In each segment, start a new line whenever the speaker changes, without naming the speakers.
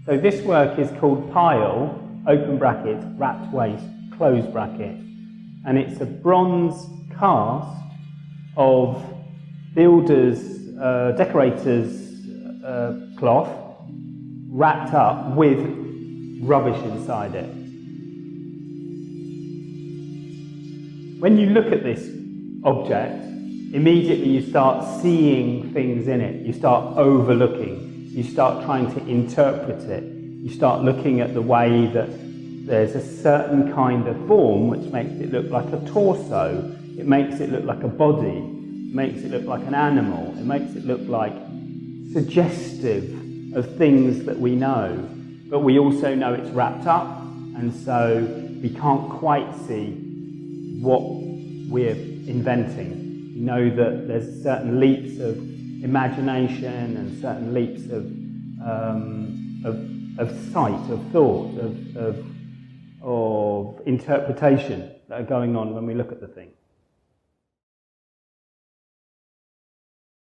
So this work is called Pile, open bracket, wrapped waist, close bracket. And it's a bronze cast of builders, decorators' cloth wrapped up with rubbish inside it. When you look at this object, immediately you start seeing things in it. You start overlooking. You start trying to interpret it. You start looking at the way that there's a certain kind of form which makes it look like a torso. It makes it look like a body. It makes it look like an animal. It makes it look like suggestive of things that we know. But we also know it's wrapped up, and so we can't quite see what we're inventing. You know that there's certain leaps of imagination and certain leaps of sight, of thought, of interpretation that are going on when we look at the thing.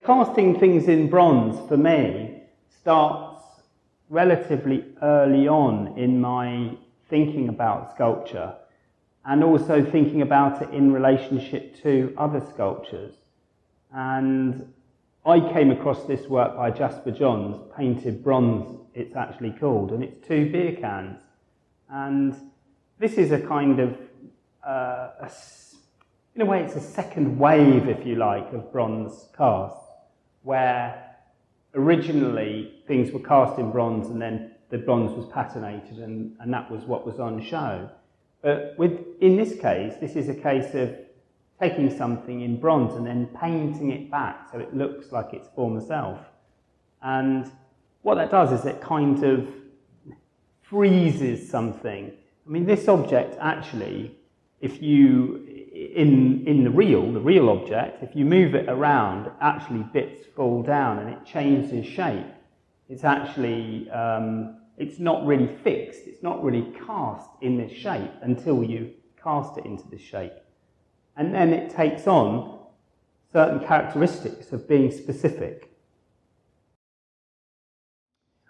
Casting things in bronze, for me, starts relatively early on in my thinking about sculpture, and also thinking about it in relationship to other sculptures. And I came across this work by Jasper Johns, Painted Bronze it's actually called, and it's 2 beer cans. And this is a kind of, in a way it's a second wave, if you like, of bronze casts, where originally things were cast in bronze and then the bronze was patinated and that was what was on show. But in this case, this is a case of taking something in bronze and then painting it back so it looks like its former self. And what that does is it kind of freezes something. I mean, this object actually, if you, in the real object, if you move it around, actually bits fall down and it changes shape. It's actually, it's not really fixed, it's not really cast in this shape until you cast it into this shape. And then it takes on certain characteristics of being specific.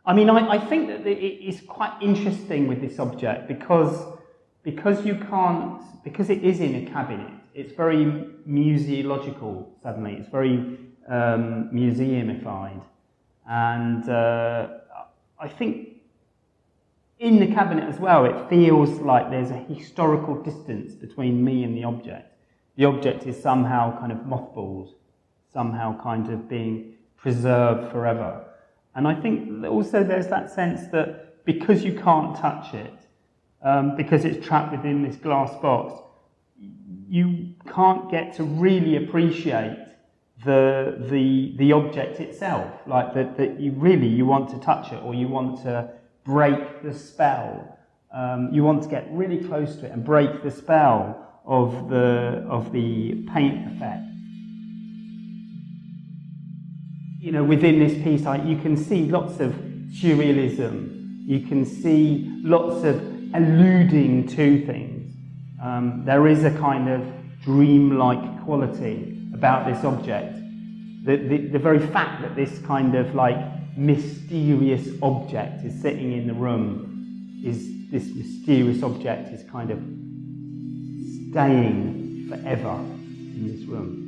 I mean, I think that it is quite interesting with this object because it is in a cabinet. It's very museological suddenly. It's very museumified. And I think in the cabinet as well, it feels like there's a historical distance between me and the object. The object is somehow kind of mothballed, somehow kind of being preserved forever. And I think also there's that sense that because you can't touch it, because it's trapped within this glass box, you can't get to really appreciate the object itself. Like that you want to touch it, or you want to break the spell. You want to get really close to it and break the spell of the paint effect. You know, within this piece, you can see lots of surrealism. You can see lots of alluding to things. There is a kind of dreamlike quality about this object. The very fact that this kind of like mysterious object is sitting in the room, this mysterious object is kind of staying forever in this room.